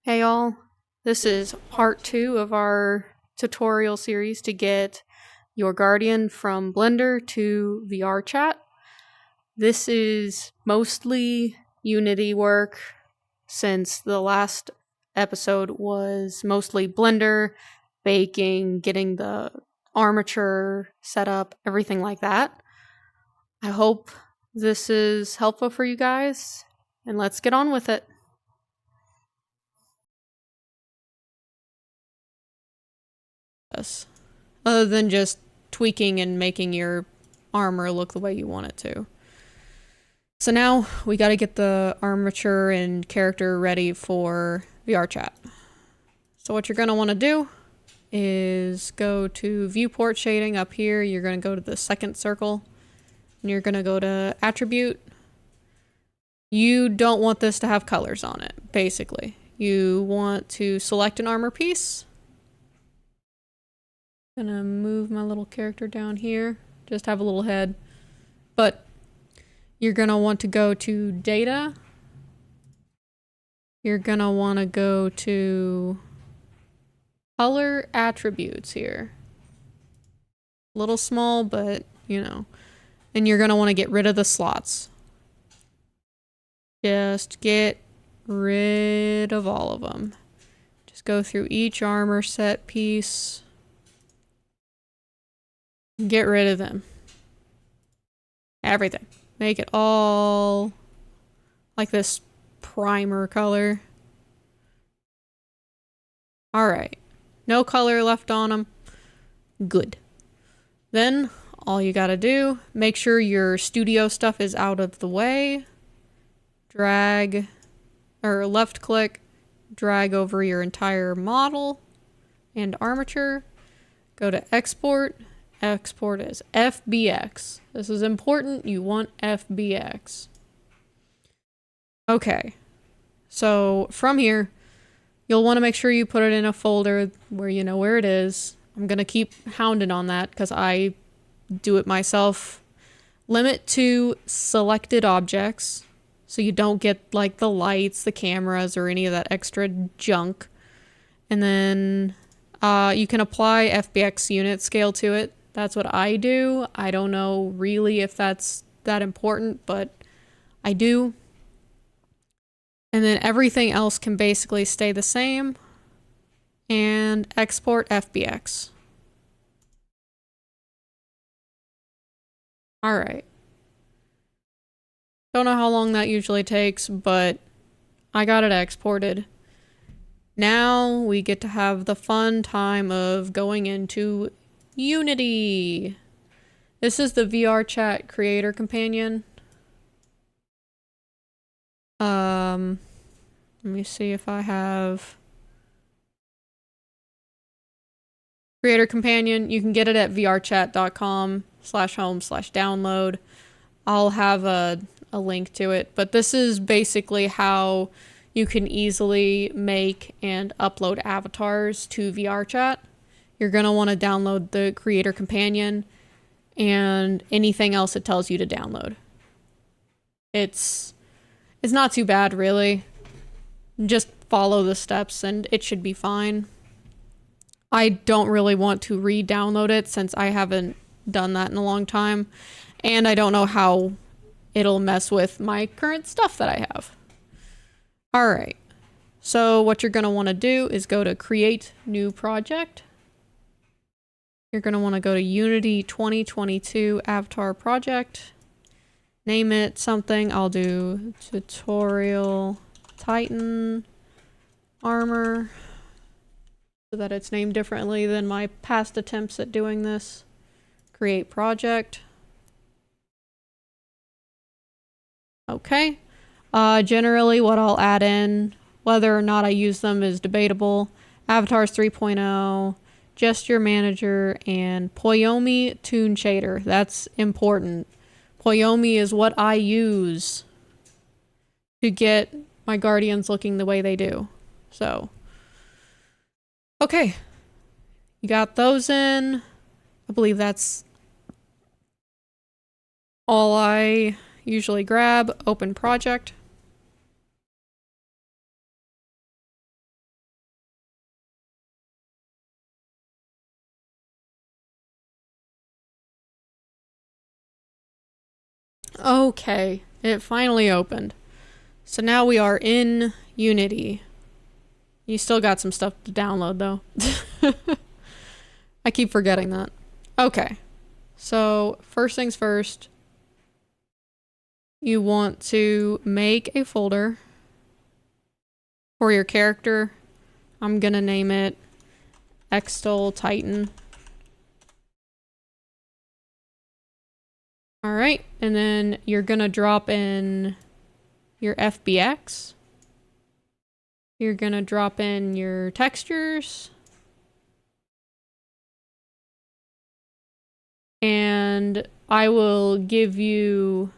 Hey y'all, this is part 2 of our tutorial series to get your Guardian from Blender to VRChat. This is mostly Unity work since the last episode was mostly Blender, baking, getting the armature set up, everything like that. I hope this is helpful for you guys, and let's get on with it. Other than just tweaking and making your armor look the way you want it to. So now we got to get the armature and character ready for VRChat. So what you're going to want to do is go to viewport shading up here. You're going to go to the second circle and you're going to go to attribute. You don't want this to have colors on it, basically. You want to select an armor piece. Gonna move my little character down here. Just have a little head. But you're gonna want to go to data. You're gonna want to go to color attributes here. A little small, but you know. And you're gonna want to get rid of the slots. Just get rid of all of them. Just go through each armor set piece. Get rid of them. Everything. Make it all like this primer color. Alright. No color left on them. Good. Then all you gotta do, make sure your studio stuff is out of the way. Drag, or left click, drag over your entire model and armature. Go to export. Export as FBX. This is important. You want FBX. Okay. So from here, you'll want to make sure you put it in a folder where you know where it is. I'm going to keep hounding on that because I do it myself. Limit to selected objects so you don't get like the lights, the cameras, or any of that extra junk. And then you can apply FBX unit scale to it. That's what I do. I don't know really if that's that important, but I do. And then everything else can basically stay the same. And export FBX. Alright. Don't know how long that usually takes, but I got it exported. Now we get to have the fun time of going into Unity. This is the VRChat Creator Companion. Let me see if I have Creator Companion. You can get it at vrchat.com/home/download. I'll have a link to it, but this is basically how you can easily make and upload avatars to VRChat. You're going to want to download the Creator Companion and anything else it tells you to download. It's not too bad, really. Just follow the steps and it should be fine. I don't really want to re-download it since I haven't done that in a long time. And I don't know how it'll mess with my current stuff that I have. Alright. So what you're going to want to do is go to Create New Project. You're going to want to go to Unity 2022 Avatar Project. Name it something. I'll do Tutorial Titan Armor so that it's named differently than my past attempts at doing this. Create Project. Okay. Generally what I'll add in, whether or not I use them is debatable. Avatars 3.0. Gesture Manager, and Poyomi Toon Shader. That's important. Poyomi is what I use to get my Guardians looking the way they do. So, okay. You got those in. I believe that's all I usually grab. Open project. Okay, it finally opened. So now we are in Unity. You still got some stuff to download though. I keep forgetting that. Okay, so first things first, you want to make a folder for your character. I'm gonna name it Extol Titan. Alright, and then you're gonna drop in your FBX. You're gonna drop in your textures. And I will give you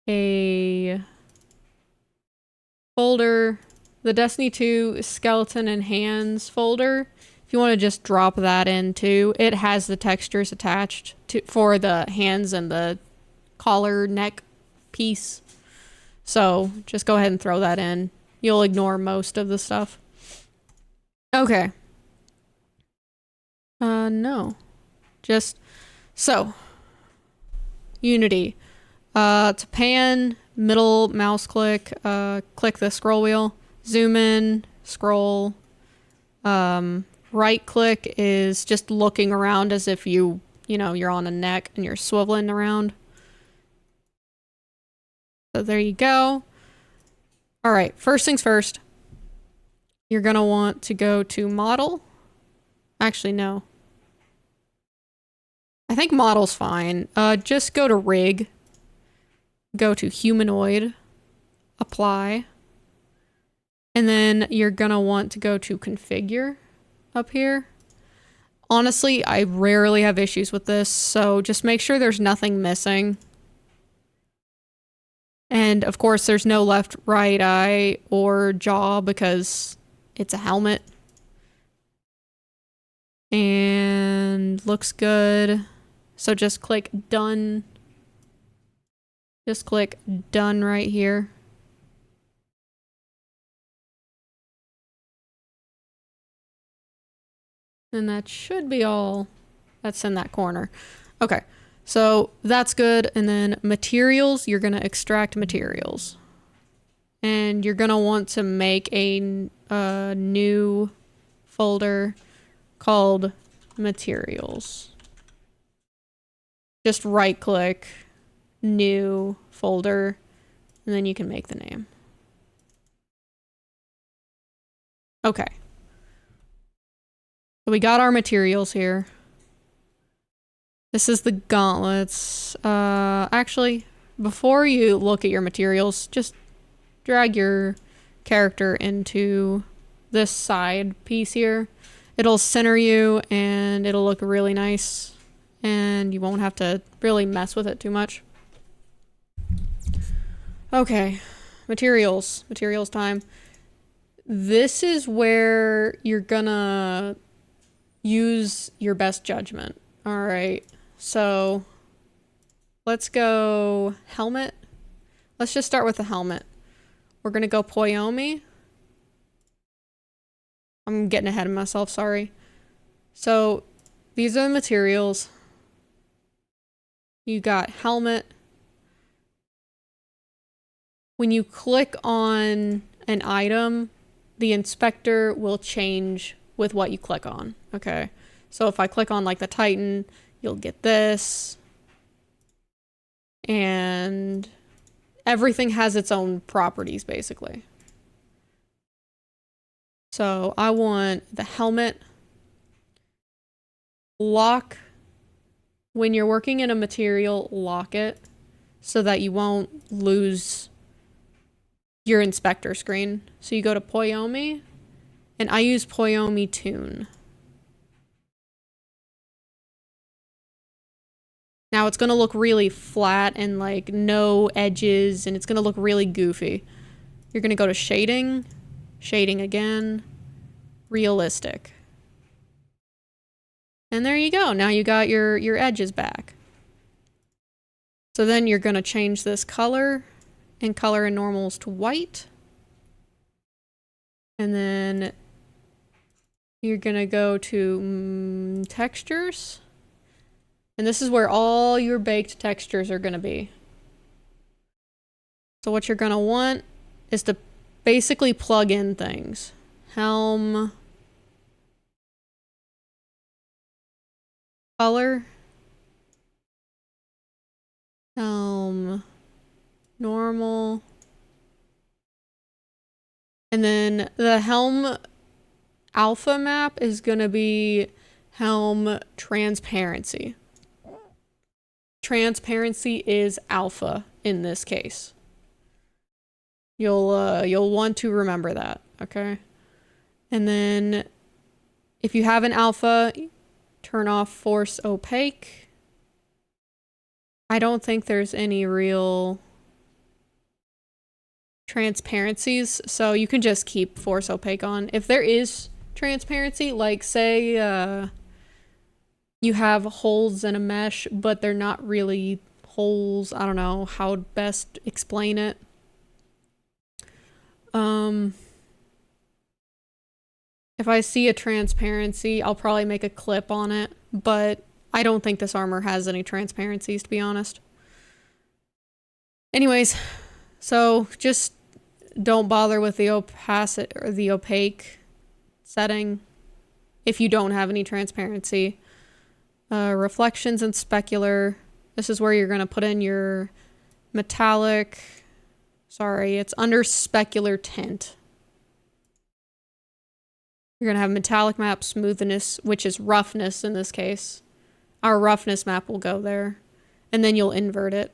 a folder, the Destiny 2 skeleton and hands folder. If you want to just drop that in too, it has the textures attached to for the hands and the collar neck piece. So just go ahead and throw that in. You'll ignore most of the stuff. Okay. No. Just so Unity. To pan, middle mouse click, click the scroll wheel, zoom in, scroll. Right click is just looking around as if you're on a neck and you're swiveling around. So there you go. All right, first things first. You're gonna want to go to model. Actually, no. I think model's fine. Just go to rig. Go to humanoid, apply, and then you're gonna want to go to configure up here. Honestly, I rarely have issues with this, so just make sure there's nothing missing. And of course, there's no left, right eye, or jaw because it's a helmet. And looks good. So just click done. Just click done right here. And that should be all that's in that corner. Okay, so that's good. And then materials, you're gonna extract materials. And you're gonna want to make a new folder called materials. Just right click, new folder, and then you can make the name. Okay. So we got our materials here. This is the gauntlets. Actually, before you look at your materials, just drag your character into this side piece here. It'll center you and it'll look really nice and you won't have to really mess with it too much. Okay, materials time. This is where you're gonna use your best judgment. All right, so let's go helmet. Let's just start with the helmet. We're gonna go Poyomi. I'm getting ahead of myself, sorry. So these are the materials. You got helmet. When you click on an item, the inspector will change with what you click on. Okay. So if I click on like the Titan, you'll get this. And everything has its own properties basically. So I want the helmet. Lock. When you're working in a material, lock it so that you won't lose your inspector screen. So you go to Poyomi, and I use Poyomi Tune. Now it's gonna look really flat and like no edges, and it's gonna look really goofy. You're gonna go to shading, shading again, realistic. And there you go. Now you got your edges back. So then you're gonna change this color and color and normals to white. And then you're gonna go to textures. And this is where all your baked textures are gonna be. So what you're gonna want is to basically plug in things. Helm, color, helm, normal, and then the helm alpha map is gonna be helm transparency. Transparency is alpha in this case. You'll want to remember that, okay? And then if you have an alpha, turn off force opaque. I don't think there's any real transparencies, so you can just keep force opaque on. If there is transparency, like say you have holes in a mesh, but they're not really holes. I don't know how to best explain it. If I see a transparency, I'll probably make a clip on it, but I don't think this armor has any transparencies, to be honest. Anyways, so just don't bother with the opacity or the opaque setting if you don't have any transparency. Reflections and specular. This is where you're going to put in your metallic. Sorry, it's under specular tint. You're going to have metallic map smoothness, which is roughness in this case. Our roughness map will go there. And then you'll invert it.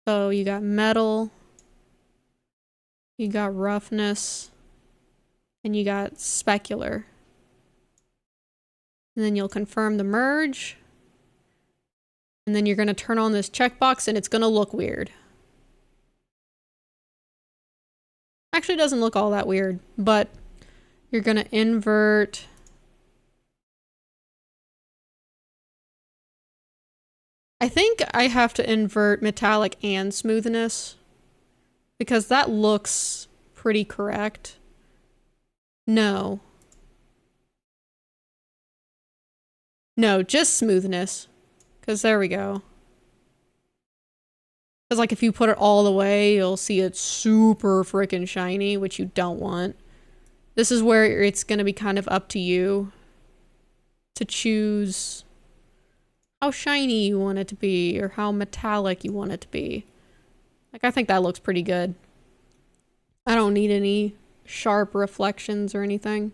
So you got metal. You got roughness. And you got specular. And then you'll confirm the merge. And then you're going to turn on this checkbox and it's going to look weird. Actually, it doesn't look all that weird, but you're going to invert. I think I have to invert metallic and smoothness because that looks pretty correct. No. No, just smoothness. Because there we go. Because like if you put it all the way, you'll see it's super freaking shiny, which you don't want. This is where it's going to be kind of up to you to choose how shiny you want it to be or how metallic you want it to be. Like I think that looks pretty good. I don't need any sharp reflections or anything.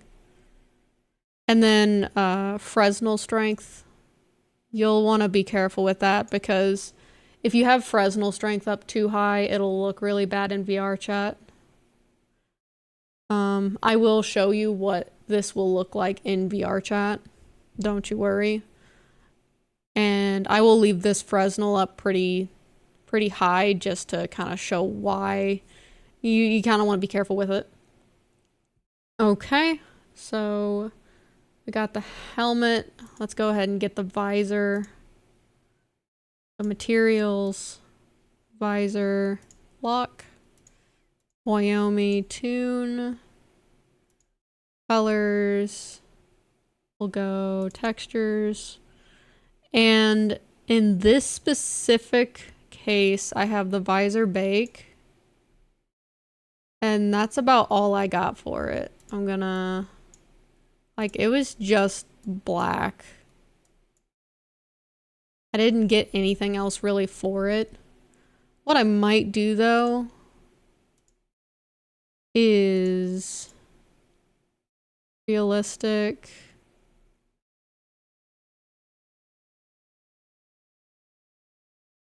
And then Fresnel strength. You'll want to be careful with that because if you have Fresnel strength up too high, it'll look really bad in VRChat. I will show you what this will look like in VRChat. Don't you worry. And I will leave this Fresnel up pretty high just to kind of show why you kind of want to be careful with it. Okay, so we got the helmet. Let's go ahead and get the visor. The materials, visor, lock, Wyoming, tune, colors, we'll go textures. And in this specific case, I have the visor bake. And that's about all I got for it. I'm gonna... Like, it was just black. I didn't get anything else really for it. What I might do, though, is... realistic...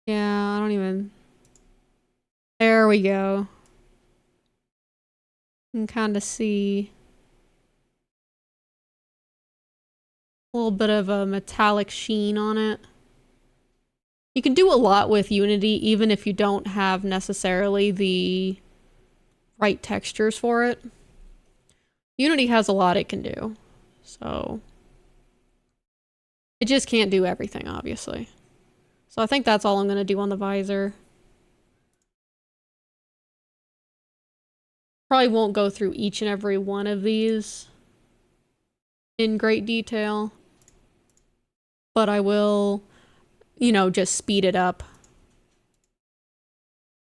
Yeah, I don't even... There we go. You can kind of see a little bit of a metallic sheen on it. You can do a lot with Unity even if you don't have necessarily the right textures for it. Unity has a lot it can do, so it just can't do everything, obviously. So I think that's all I'm going to do on the visor. Probably won't go through each and every one of these in great detail. but I will, you know, just speed it up.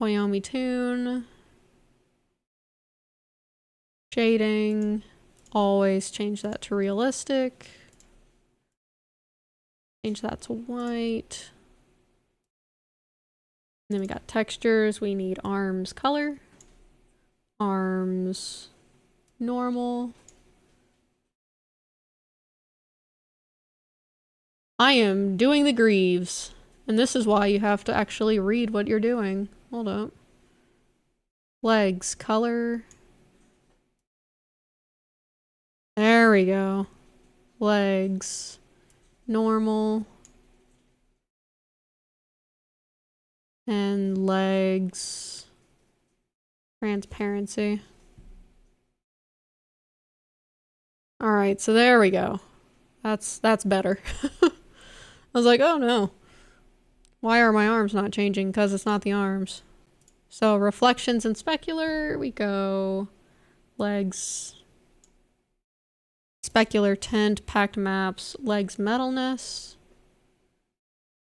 Wyoming tune. Shading. Always change that to realistic. Change that to white. And then we got textures. We need arms color. Arms normal. I am doing the greaves. And this is why you have to actually read what you're doing. Hold up. Legs color. There we go. Legs normal. And legs transparency. All right, so there we go. That's better. I was like, oh no. Why are my arms not changing? Because it's not the arms. So reflections and specular, we go legs, specular tint, packed maps, legs metalness,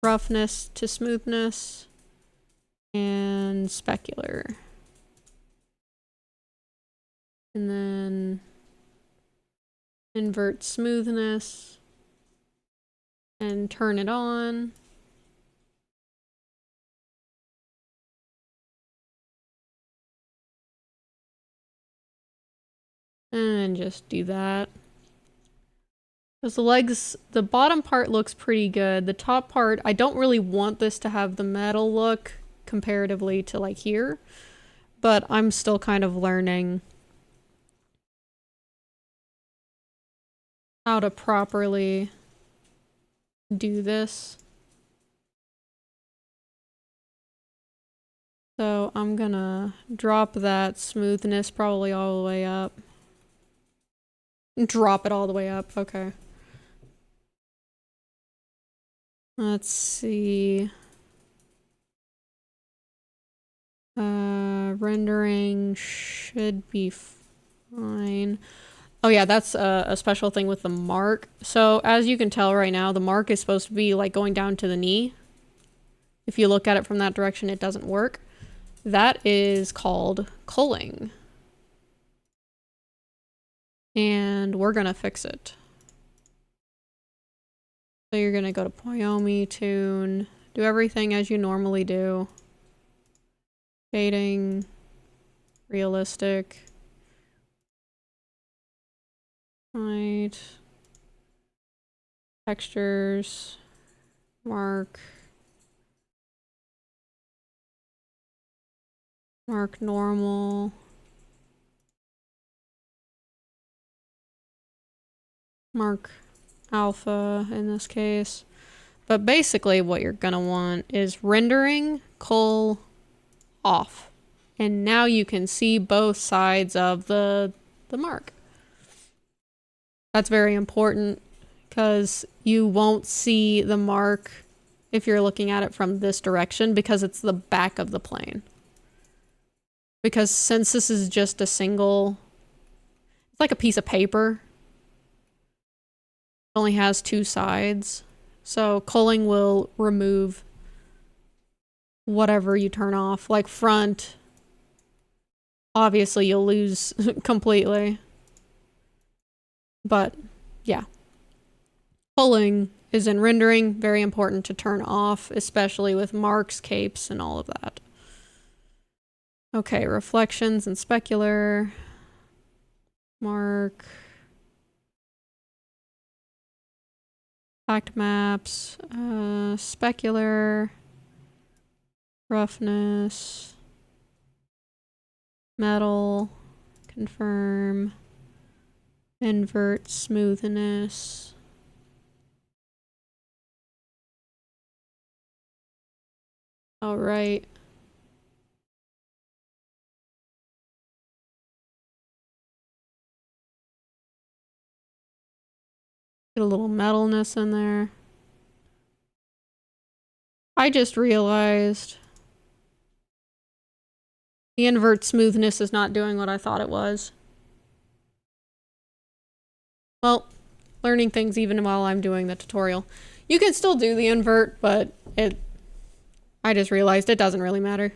roughness to smoothness, and specular. And then invert smoothness and turn it on. And just do that. Because the legs, the bottom part looks pretty good. The top part, I don't really want this to have the metal look comparatively to like here, but I'm still kind of learning how to properly do this. So I'm gonna drop that smoothness probably all the way up. Drop it all the way up, okay. Let's see. Rendering should be fine. Oh yeah, that's a special thing with the mark. So as you can tell right now, the mark is supposed to be like going down to the knee. If you look at it from that direction, it doesn't work. That is called culling. And we're gonna fix it. So you're gonna go to Wyoming, tune, do everything as you normally do. Shading, realistic. Right. Textures, mark normal. Mark alpha in this case. But basically what you're gonna want is rendering, cull, off. And now you can see both sides of the mark. That's very important because you won't see the mark if you're looking at it from this direction because it's the back of the plane. Because since this is just a single, it's like a piece of paper. It only has two sides. So culling will remove whatever you turn off. Like front, obviously you'll lose completely. But yeah. Culling is in rendering, very important to turn off, especially with marks, capes, and all of that. Okay, reflections and specular. Mark. Packed maps. Specular. Roughness. Metal. Confirm. Invert smoothness. All right. Get a little metalness in there. I just realized the invert smoothness is not doing what I thought it was. Well, learning things even while I'm doing the tutorial. You can still do the invert, but I just realized it doesn't really matter.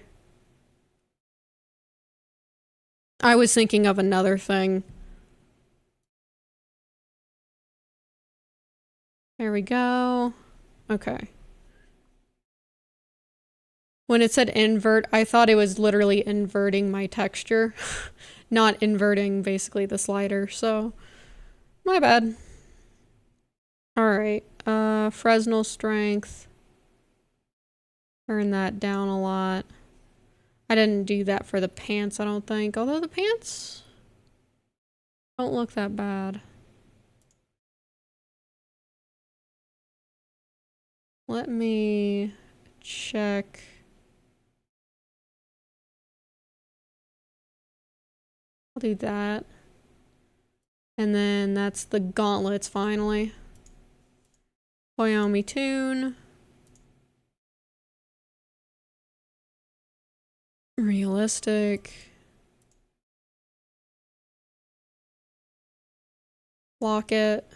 I was thinking of another thing. There we go. Okay. When it said invert, I thought it was literally inverting my texture, not inverting basically the slider, so my bad. Alright, Fresnel strength. Turn that down a lot. I didn't do that for the pants, I don't think. Although the pants don't look that bad. Let me check. I'll do that. And then that's the gauntlets finally. Koyomi tune. Realistic. Locket.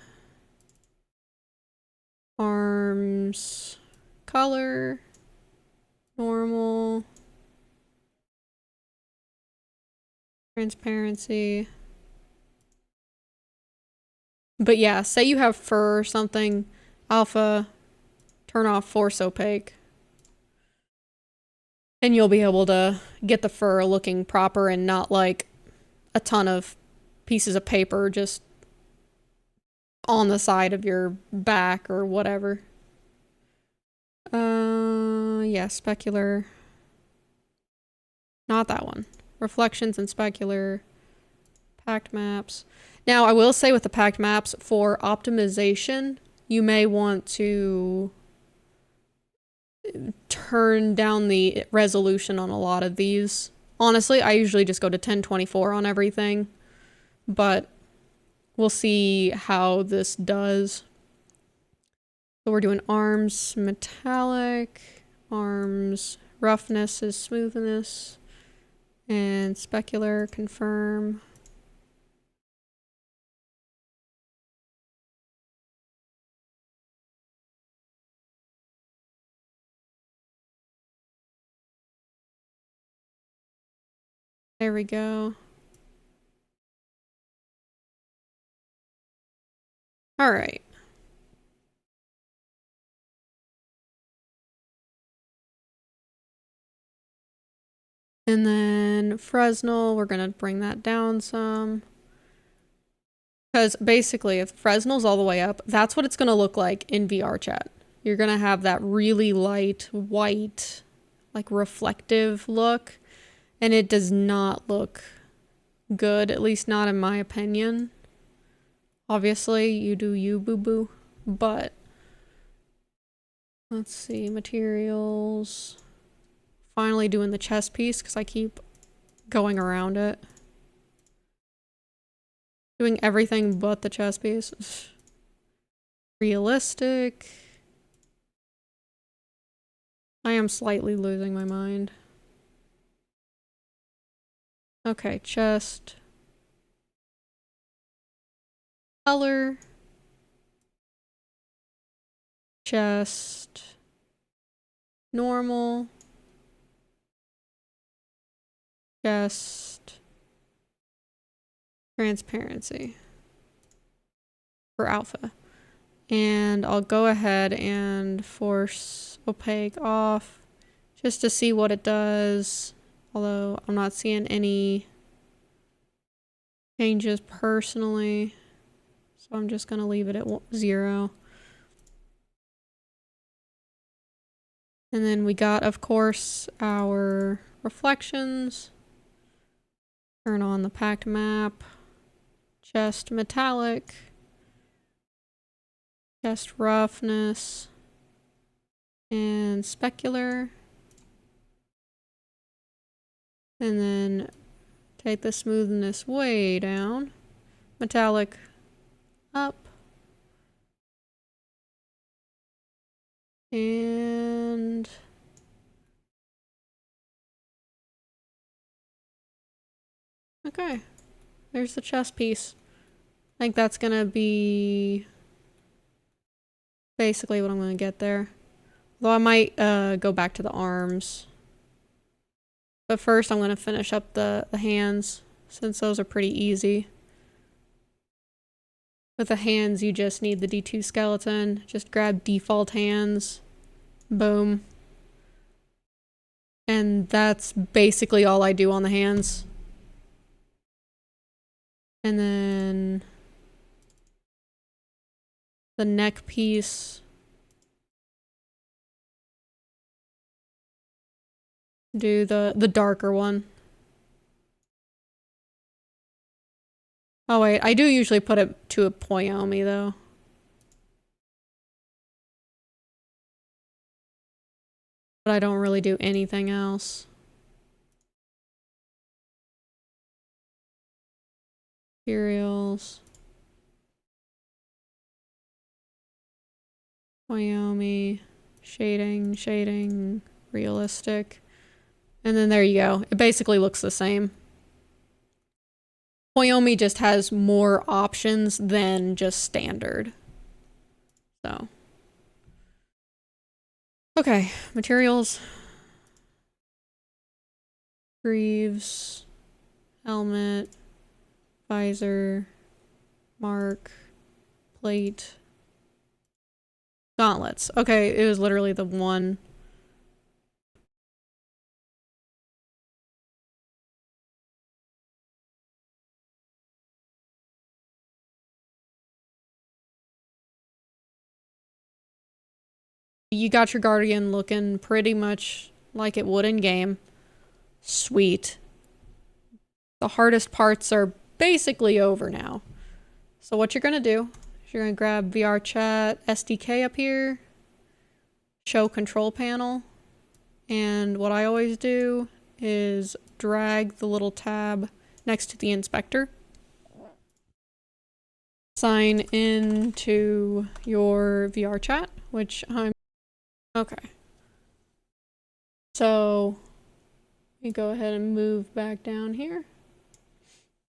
Arms. Color. Normal. Transparency. But yeah, say you have fur or something. Alpha. Turn off force opaque. And you'll be able to get the fur looking proper and not like a ton of pieces of paper just on the side of your back or whatever. Yeah, specular. Not that one. Reflections and specular. Packed maps. Now, I will say with the packed maps, for optimization, you may want to turn down the resolution on a lot of these. Honestly, I usually just go to 1024 on everything, but we'll see how this does. So we're doing arms metallic, arms roughness is smoothness, and specular confirm. There we go. All right. And then Fresnel, we're going to bring that down some. Because basically, if Fresnel's all the way up, that's what it's going to look like in VRChat. You're going to have that really light, white, like reflective look. And it does not look good, at least not in my opinion. Obviously, you do you, boo-boo. But, let's see, materials. Finally doing the chest piece, because I keep going around it. Doing everything but the chest piece. Realistic. I am slightly losing my mind. Okay, chest. Color. Chest. Normal. Chest. Transparency. For alpha. And I'll go ahead and force opaque off just to see what it does. Although I'm not seeing any changes personally. So I'm just going to leave it at 0. And then we got, of course, our reflections. Turn on the packed map. Chest metallic. Chest roughness. And specular. And then take the smoothness way down. Metallic up. And okay, there's the chest piece. I think that's gonna be Basically what I'm going to get there. Though I might go back to the arms. But first I'm going to finish up the hands, since those are pretty easy. With the hands, you just need the D2 skeleton. Just grab default hands. Boom. And that's basically all I do on the hands. And then the neck piece. Do the darker one. Oh wait, I do usually put it to a Poyomi though. But I don't really do anything else. Materials. Poyomi. Shading. Realistic. And then there you go. It basically looks the same. Poyomi just has more options than just standard. So. Okay, materials. Greaves. Helmet. Visor. Mark. Plate. Gauntlets. Okay, it was literally the one. You got your Guardian looking pretty much like it would in game. Sweet. The hardest parts are basically over now. So what you're gonna do is you're gonna grab VRChat SDK up here, show control panel, and what I always do is drag the little tab next to the inspector. Sign into your VRChat, which I'm okay. So we go ahead and move back down here.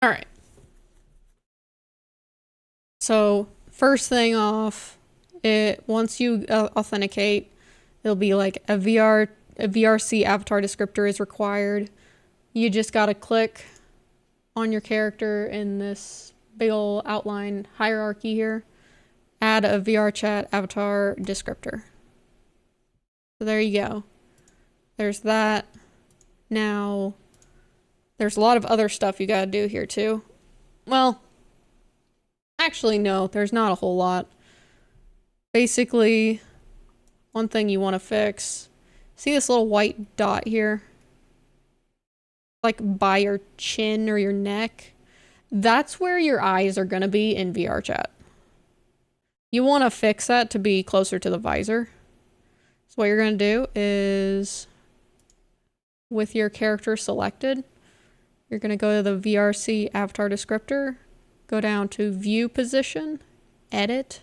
All right. So first thing off, once you authenticate, it'll be like a VRC avatar descriptor is required. You just gotta click on your character in this big ol' outline hierarchy here. Add a VRChat avatar descriptor. So there you go. There's that. Now, there's a lot of other stuff you gotta do here too. Well, actually no, there's not a whole lot. Basically, one thing you want to fix, see this little white dot here? Like by your chin or your neck? That's where your eyes are gonna be in VRChat. You want to fix that to be closer to the visor. So what you're gonna do is, with your character selected, you're gonna go to the VRC avatar descriptor, go down to view position, edit,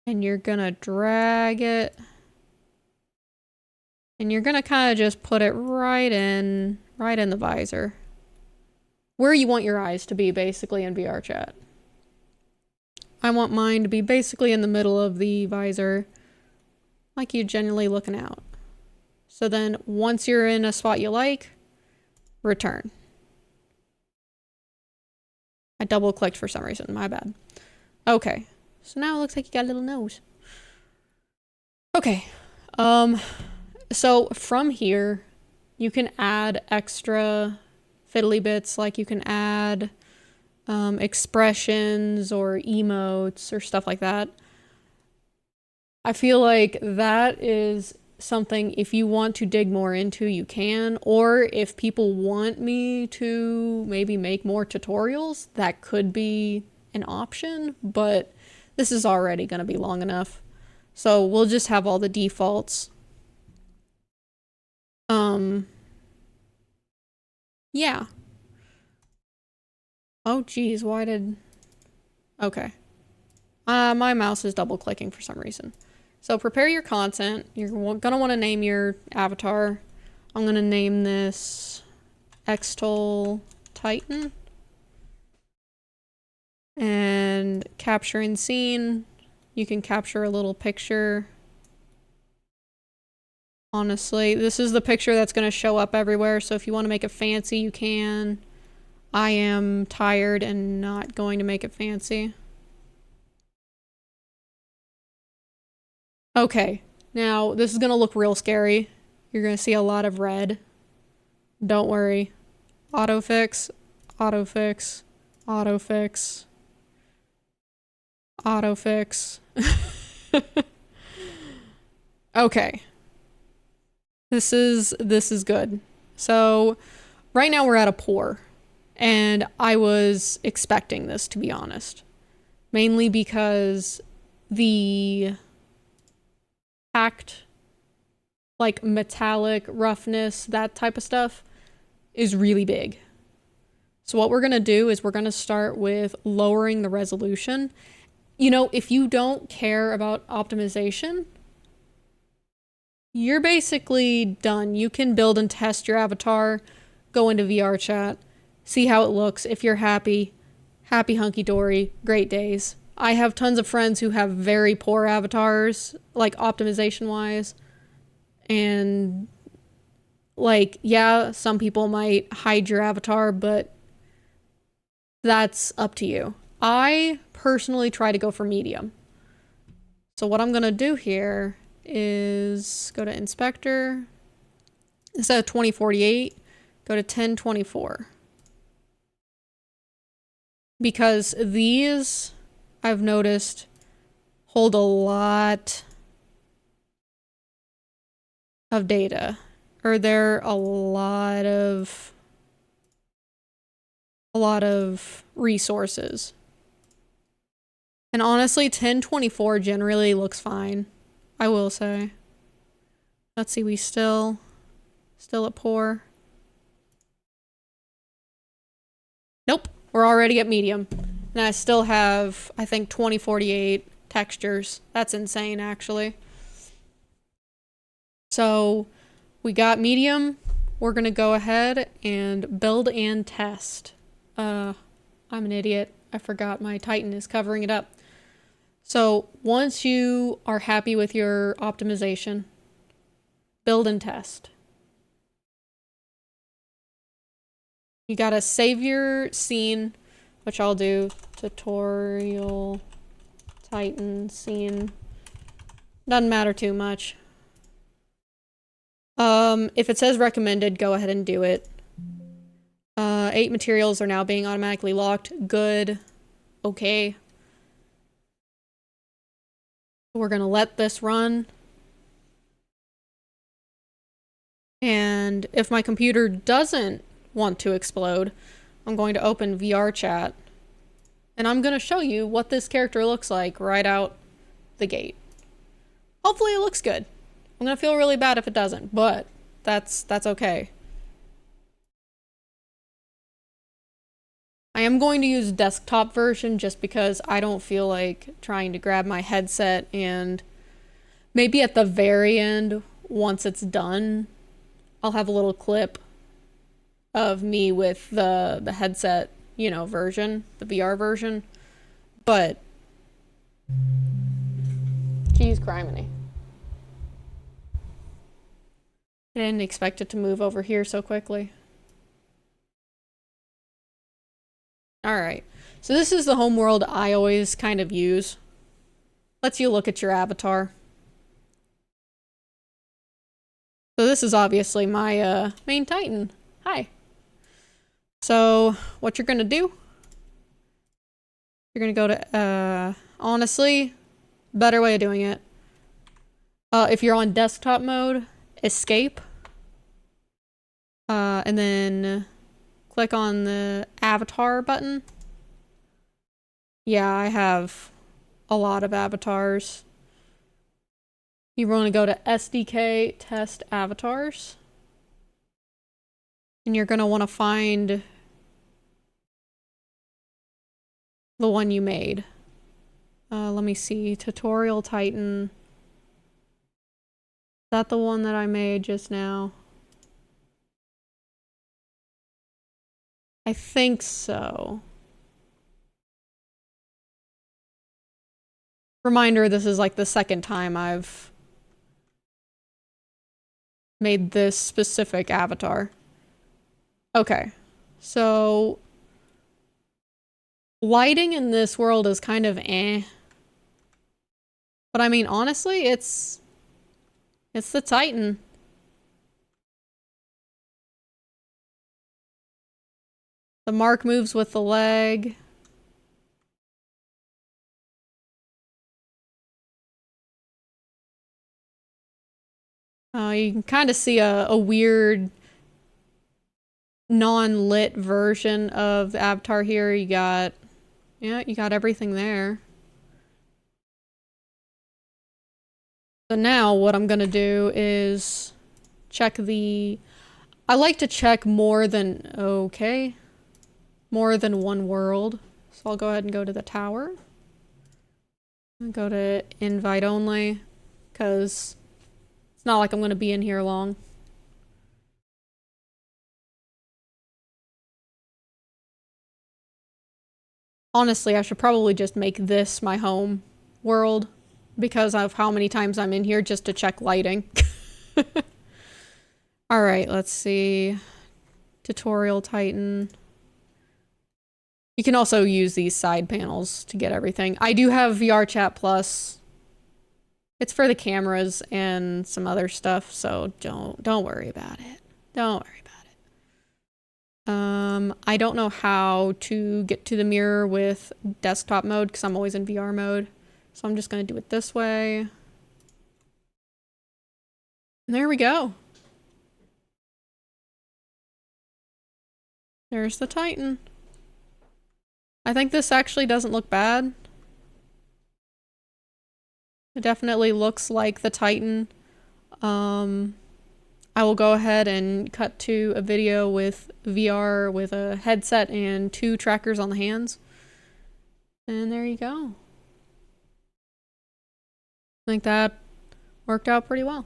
and you're gonna drag it, and you're gonna kind of just put it right in the visor, where you want your eyes to be basically in VRChat. I want mine to be basically in the middle of the visor, like you're generally looking out. So then once you're in a spot you like, return. I double clicked for some reason, my bad. Okay, so now it looks like you got a little nose. Okay, so from here, you can add extra fiddly bits, like you can add expressions or emotes or stuff like that. I feel like that is something, if you want to dig more into, you can, or if people want me to maybe make more tutorials, that could be an option, but this is already going to be long enough. So we'll just have all the defaults. Yeah. Oh geez, why did... Okay. My mouse is double clicking for some reason. So prepare your content. You're gonna want to name your avatar. I'm gonna name this Xtol Titan. And capture in scene. You can capture a little picture. Honestly, this is the picture that's going to show up everywhere, so if you want to make it fancy, you can. I am tired and not going to make it fancy. Okay, now this is going to look real scary. You're going to see a lot of red. Don't worry. Autofix, autofix, autofix, autofix. Okay. This is good. So right now we're at a pour, and I was expecting this, to be honest. Mainly because the packed, like metallic roughness, that type of stuff, is really big. So what we're gonna do is we're gonna start with lowering the resolution. You know, if you don't care about optimization, you're basically done. You can build and test your avatar, go into VRChat, see how it looks. If you're happy, happy hunky-dory, great days. I have tons of friends who have very poor avatars, like optimization-wise. And, like, yeah, some people might hide your avatar, but that's up to you. I personally try to go for medium. So what I'm gonna do here is go to inspector. Instead of 2048, go to 1024. Because these, I've noticed, hold a lot of data. Or they're a lot of resources. And honestly, 1024 generally looks fine, I will say. Let's see, we still at poor. Nope, we're already at medium. And I still have, I think, 2048 textures. That's insane, actually. So we got medium. We're gonna go ahead and build and test. I'm an idiot. I forgot my Titan is covering it up. So once you are happy with your optimization, build and test. You gotta save your scene, which I'll do. Tutorial Titan scene. Doesn't matter too much. If it says recommended, go ahead and do it. 8 materials are now being automatically locked. Good. Okay. We're gonna let this run. And if my computer doesn't want to explode, I'm going to open VRChat. And I'm gonna show you what this character looks like right out the gate. Hopefully it looks good. I'm gonna feel really bad if it doesn't, but that's okay. I am going to use desktop version just because I don't feel like trying to grab my headset, and maybe at the very end, once it's done, I'll have a little clip of me with the headset, you know, version, the VR version. But geez, criminy. I didn't expect it to move over here so quickly. Alright, so this is the home world I always kind of use. Lets you look at your avatar. So this is obviously my main Titan. Hi. So what you're gonna do, you're gonna go to, honestly, better way of doing it. If you're on desktop mode, escape. And then click on the avatar button. Yeah, I have a lot of avatars. You want to go to SDK test avatars. And you're going to want to find the one you made. Let me see. Tutorial Titan. Is that the one that I made just now? I think so. Reminder, this is like the second time I've made this specific avatar. Okay, so lighting in this world is kind of eh. But I mean, honestly, it's the Titan. The mark moves with the leg. You can kind of see a weird non-lit version of the avatar here. You got everything there. So now what I'm gonna do is check the... I like to check more than one world. So I'll go ahead and go to the tower. And go to invite only, because it's not like I'm gonna be in here long. Honestly, I should probably just make this my home world because of how many times I'm in here just to check lighting. Alright, let's see. Tutorial Titan. You can also use these side panels to get everything. I do have VRChat Plus. It's for the cameras and some other stuff, so don't worry about it. Don't worry about it. I don't know how to get to the mirror with desktop mode because I'm always in VR mode. So I'm just gonna do it this way. And there we go. There's the Titan. I think this actually doesn't look bad. It definitely looks like the Titan. I will go ahead and cut to a video with VR with a headset and 2 trackers on the hands. And there you go. I think that worked out pretty well.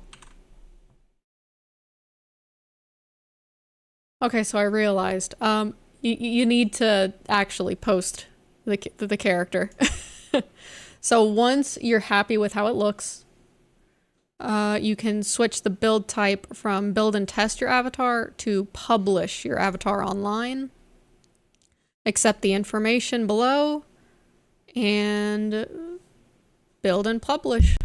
Okay, so I realized, you need to actually post the character. So once you're happy with how it looks, you can switch the build type from build and test your avatar to publish your avatar online. Accept the information below and build and publish.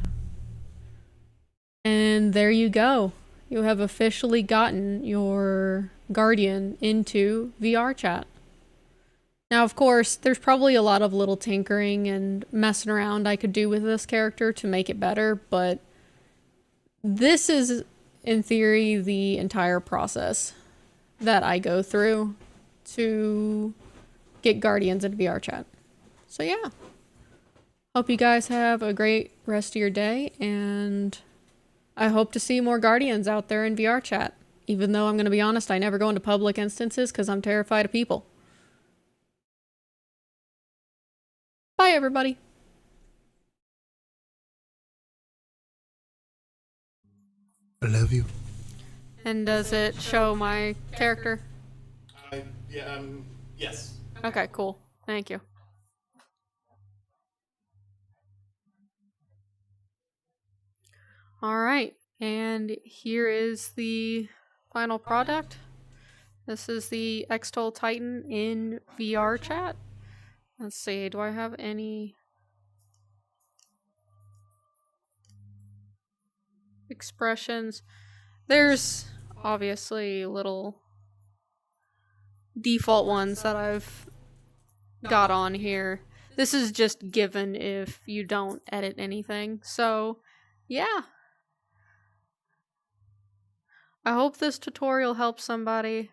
And there you go. You have officially gotten your Guardian into VRChat. Now, of course, there's probably a lot of little tinkering and messing around I could do with this character to make it better, but this is, in theory, the entire process that I go through to get Guardians into VRChat. So yeah. Hope you guys have a great rest of your day, and I hope to see more Guardians out there in VRChat. Even though I'm going to be honest, I never go into public instances because I'm terrified of people. Bye, everybody. I love you. And does it show my character? Yes. Okay, cool. Thank you. All right, and here is the final product. This is the Xtol Titan in VRChat. Let's see, do I have any expressions? There's obviously little default ones that I've got on here. This is just given if you don't edit anything. So, yeah. I hope this tutorial helps somebody,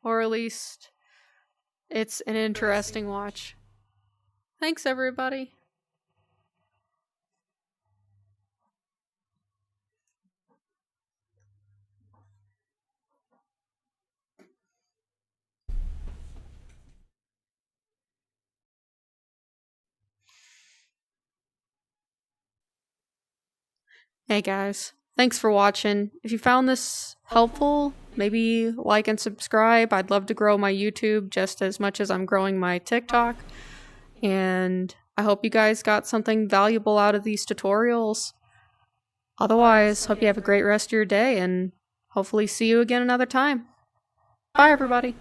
or at least it's an interesting watch. Thanks, everybody. Hey guys, thanks for watching. If you found this helpful, maybe like and subscribe. I'd love to grow my YouTube just as much as I'm growing my TikTok. And I hope you guys got something valuable out of these tutorials. Otherwise, hope you have a great rest of your day and hopefully see you again another time. Bye, everybody.